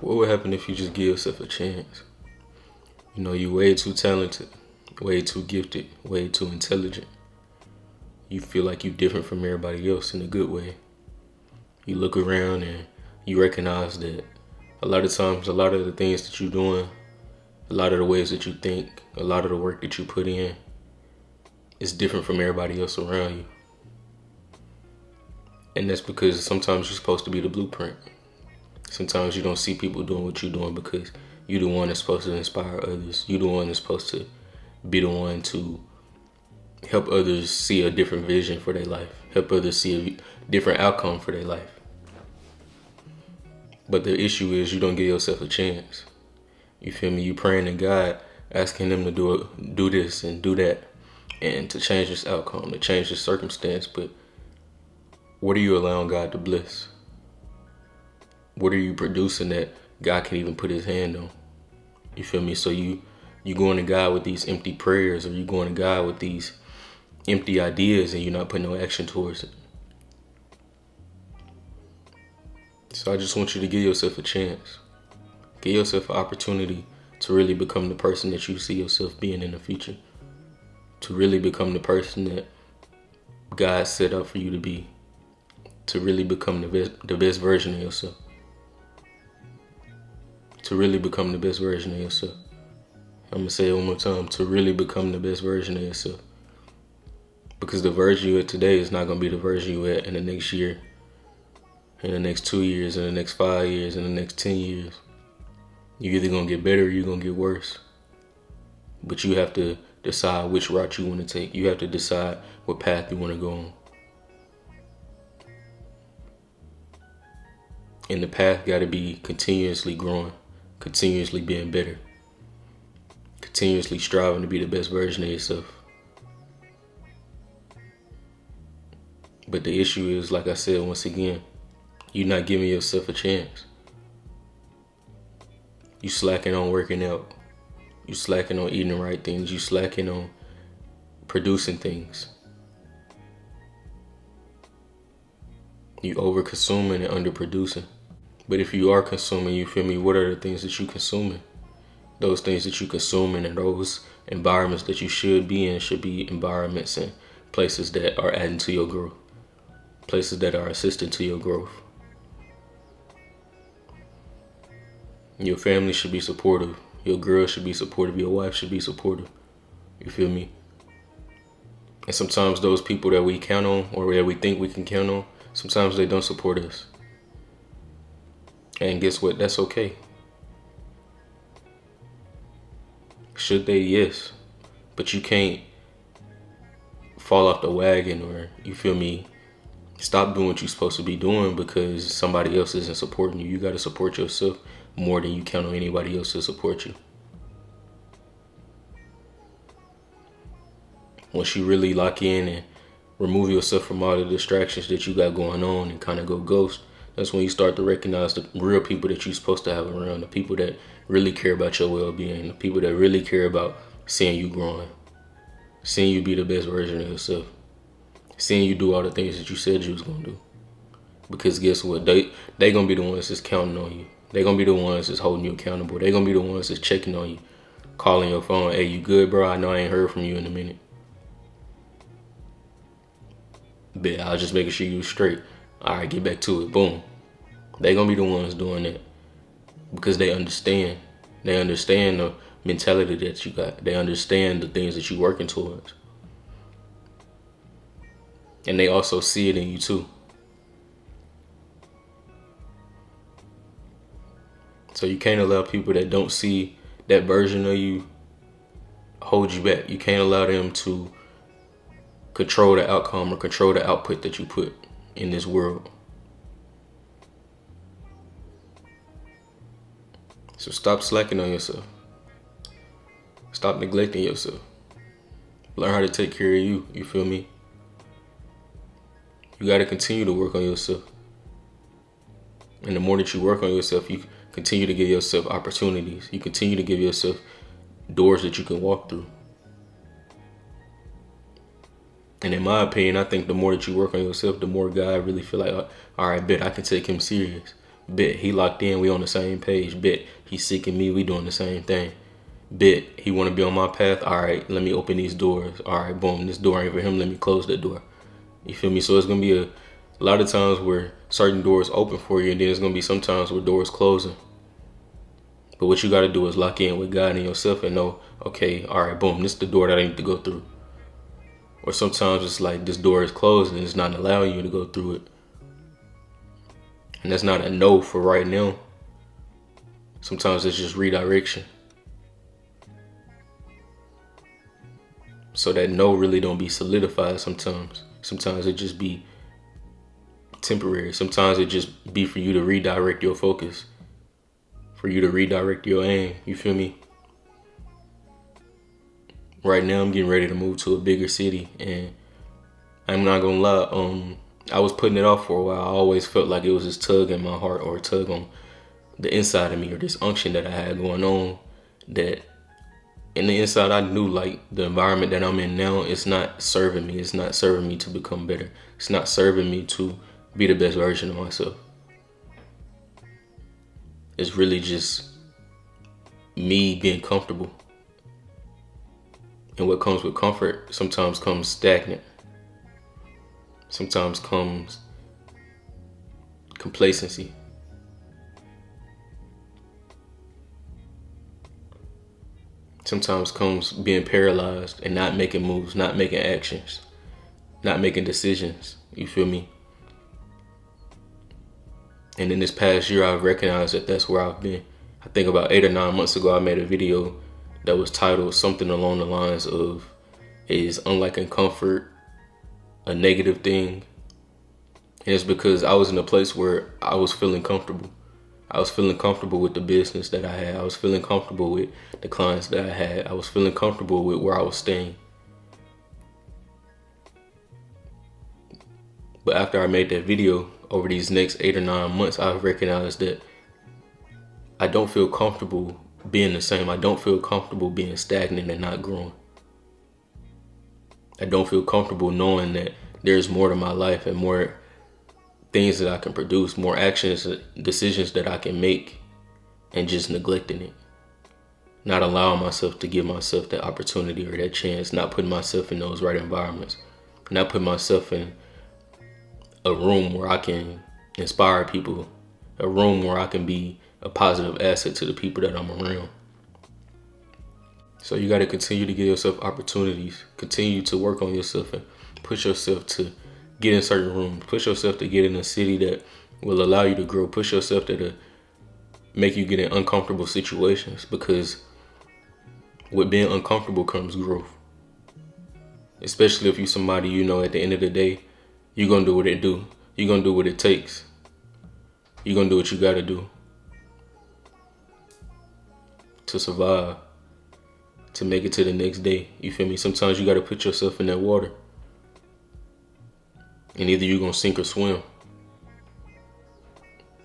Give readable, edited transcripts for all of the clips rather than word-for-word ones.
What would happen if you just give yourself a chance? You know, you're way too talented, way too gifted, way too intelligent. You feel like you're different from everybody else in a good way. You look around and you recognize that a lot of times, a lot of the things that you're doing, a lot of the ways that you think, a lot of the work that you put in is different from everybody else around you. And that's because sometimes you're supposed to be the blueprint. Sometimes you don't see people doing what you're doing because you're the one that's supposed to inspire others. You're the one that's supposed to be the one to help others see a different vision for their life, help others see a different outcome for their life. But the issue is you don't give yourself a chance. You feel me? You praying to God, asking Him to do this and do that, and to change this outcome, to change this circumstance. But what are you allowing God to bless? What are you producing that God can even put His hand on? You feel me? So you going to God with these empty prayers, or you going to God with these empty ideas, and you're not putting no action towards it. So I just want you to give yourself a chance. Give yourself an opportunity to really become the person that you see yourself being in the future. To really become the person that God set up for you to be. To really become the best version of yourself. To really become the best version of yourself. I'm going to say it one more time. To really become the best version of yourself. Because the version you at today is not going to be the version you at in the next year, in the next 2 years, in the next 5 years, in the next 10 years. You're either going to get better or you're going to get worse. But you have to decide which route you want to take. You have to decide what path you want to go on. And the path got to be continuously growing, continuously being better, continuously striving to be the best version of yourself. But the issue is, like I said, once again, you're not giving yourself a chance. You slacking on working out. You slacking on eating the right things. You slacking on producing things. You over consuming and under producing. But if you are consuming, you feel me, what are the things that you consuming? Those things that you consuming and those environments that you should be in should be environments and places that are adding to your growth. Places that are assisting to your growth. Your family should be supportive. Your girl should be supportive. Your wife should be supportive. You feel me? And sometimes those people that we count on or that we think we can count on, sometimes they don't support us. And guess what? That's okay. Should they? Yes. But you can't fall off the wagon, or, you feel me, stop doing what you're supposed to be doing because somebody else isn't supporting you. You got to support yourself more than you count on anybody else to support you. Once you really lock in and remove yourself from all the distractions that you got going on and kind of go ghost, that's when you start to recognize the real people that you're supposed to have around, the people that really care about your well-being, the people that really care about seeing you growing, seeing you be the best version of yourself, seeing you do all the things that you said you was going to do. Because guess what? They going to be the ones that's counting on you. They going to be the ones that's holding you accountable. They going to be the ones that's checking on you, calling your phone. Hey, you good, bro? I know I ain't heard from you in a minute. But I was just making sure you was straight. All right, get back to it. Boom. They going to be the ones doing that because they understand. They understand the mentality that you got. They understand the things that you're working towards. And they also see it in you too. So you can't allow people that don't see that version of you hold you back. You can't allow them to control the outcome or control the output that you put in this world. So stop slacking on yourself. Stop neglecting yourself. Learn how to take care of you. You feel me? You got to continue to work on yourself. And the more that you work on yourself, you continue to give yourself opportunities. You continue to give yourself doors that you can walk through. And in my opinion, I think the more that you work on yourself, the more God really feel like, all right, bet I can take him serious. Bet he locked in, we on the same page. Bet he seeking me, we doing the same thing. Bet he want to be on my path. All right, let me open these doors. All right, boom, this door ain't for him. Let me close that door. You feel me? So it's gonna be a lot of times where certain doors open for you, and then there's gonna be some times where doors closing. But what you gotta do is lock in with God and yourself and know, okay, all right, boom, this is the door that I need to go through. Or sometimes it's like this door is closed and it's not allowing you to go through it. And that's not a no for right now. Sometimes it's just redirection. So that no really don't be solidified sometimes. Sometimes it just be temporary. Sometimes it just be for you to redirect your focus. For you to redirect your aim. You feel me? Right now I'm getting ready to move to a bigger city, and I'm not gonna lie, I was putting it off for a while. I always felt like it was this tug in my heart, or a tug on the inside of me, or this unction that I had going on, that in the inside I knew like the environment that I'm in now, it's not serving me. It's not serving me to become better. It's not serving me to be the best version of myself. It's really just me being comfortable. And what comes with comfort sometimes comes stagnant. Sometimes comes complacency. Sometimes comes being paralyzed and not making moves, not making actions, not making decisions. You feel me? And in this past year, I've recognized that that's where I've been. I think about 8 or 9 months ago, I made a video that was titled something along the lines of, is unliking comfort a negative thing? And it's because I was in a place where I was feeling comfortable. I was feeling comfortable with the business that I had. I was feeling comfortable with the clients that I had. I was feeling comfortable with where I was staying. But after I made that video, over these next 8 or 9 months, I've recognized that I don't feel comfortable being the same. I don't feel comfortable being stagnant and not growing. I don't feel comfortable knowing that there's more to my life and more things that I can produce, more actions, decisions that I can make, and just neglecting it. Not allowing myself to give myself that opportunity or that chance, not putting myself in those right environments, not putting myself in a room where I can inspire people, a room where I can be a positive asset to the people that I'm around. So you got to continue to give yourself opportunities, continue to work on yourself and push yourself to get in certain rooms, push yourself to get in a city that will allow you to grow, push yourself to make you get in uncomfortable situations, because with being uncomfortable comes growth. Especially if you're somebody, you know, at the end of the day, you're going to do what it do. You're going to do what it takes. You're going to do what you got to do to survive, to make it to the next day. You feel me? Sometimes you got to put yourself in that water. And either you're going to sink or swim.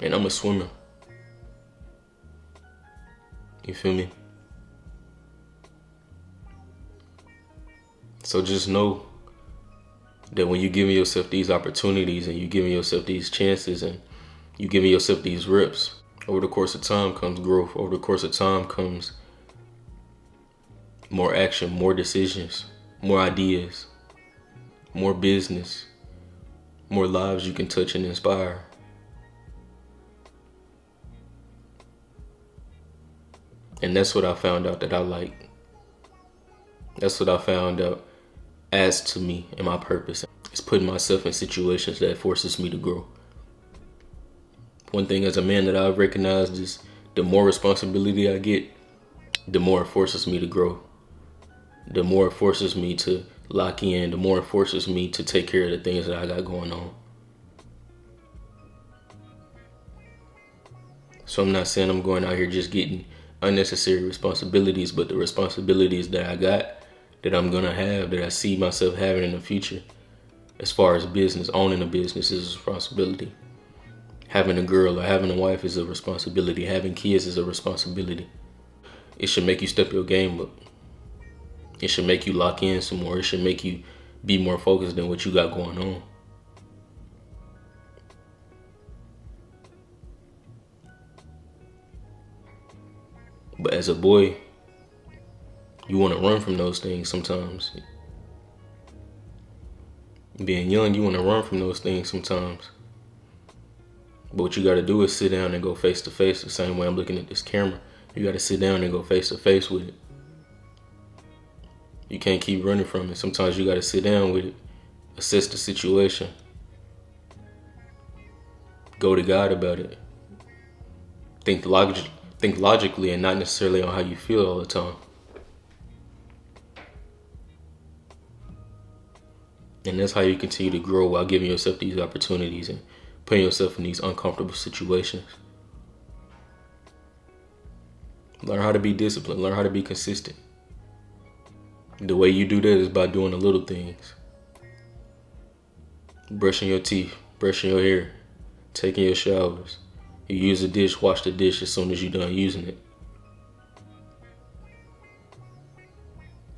And I'm a swimmer. You feel me? So just know that when you're giving yourself these opportunities and you're giving yourself these chances and you're giving yourself these reps, over the course of time comes growth. Over the course of time comes more action, more decisions, more ideas, more business, more lives you can touch and inspire. And that's what I found out that I like. That's what I found out adds to me and my purpose. It's putting myself in situations that forces me to grow. One thing as a man that I've recognized is the more responsibility I get, the more it forces me to grow. The more it forces me to lock in, the more it forces me to take care of the things that I got going on. So I'm not saying I'm going out here just getting unnecessary responsibilities, but the responsibilities that I got, that I'm gonna have, that I see myself having in the future, as far as business, owning a business is a responsibility. Having a girl or having a wife is a responsibility. Having kids is a responsibility. It should make you step your game up. It should make you lock in some more. It should make you be more focused than what you got going on. But as a boy, you want to run from those things sometimes. Being young, you want to run from those things sometimes. But what you got to do is sit down and go face to face. The same way I'm looking at this camera. You got to sit down and go face to face with it. You can't keep running from it. Sometimes you got to sit down with it, assess the situation, go to God about it. Think logically and not necessarily on how you feel all the time. And that's how you continue to grow while giving yourself these opportunities and putting yourself in these uncomfortable situations. Learn how to be disciplined. Learn how to be consistent. The way you do that is by doing the little things. Brushing your teeth, brushing your hair, taking your showers. You use a dish, wash the dish as soon as you're done using it.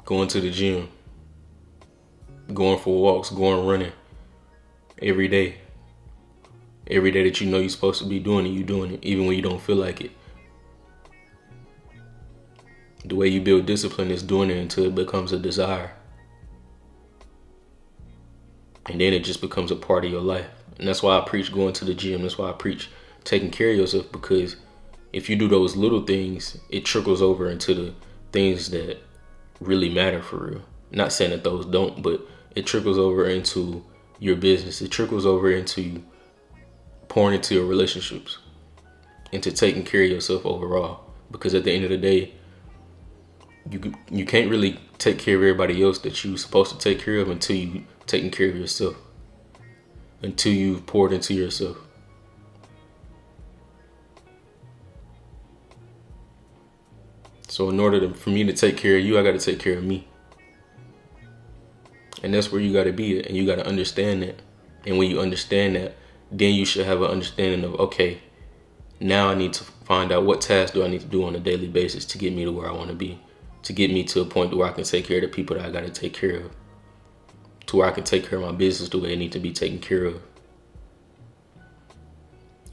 Going to the gym. Going for walks, going running. Every day. Every day that you know you're supposed to be doing it, you're doing it, even when you don't feel like it. The way you build discipline is doing it until it becomes a desire. And then it just becomes a part of your life. And that's why I preach going to the gym. That's why I preach taking care of yourself, because if you do those little things, it trickles over into the things that really matter for real. Not saying that those don't, but it trickles over into your business. It trickles over into pouring into your relationships, into taking care of yourself overall. Because at the end of the day, you can't really take care of everybody else that you're supposed to take care of until you taking care of yourself. Until you've poured into yourself. So in order for me to take care of you, I got to take care of me. And that's where you got to be at, and you got to understand that. And when you understand that, then you should have an understanding of, okay, now I need to find out what tasks do I need to do on a daily basis to get me to where I want to be, to get me to a point where I can take care of the people that I got to take care of, to where I can take care of my business the way it needs to be taken care of.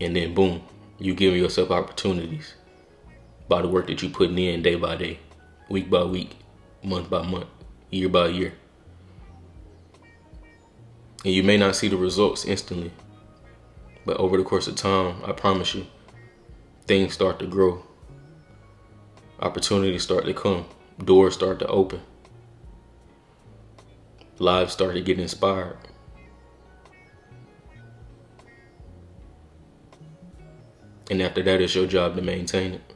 And then boom, you give yourself opportunities by the work that you're putting in day by day, week by week, month by month, year by year. And you may not see the results instantly, but over the course of time, I promise you, things start to grow. Opportunities start to come. Doors start to open. Lives start to get inspired. And after that, it's your job to maintain it.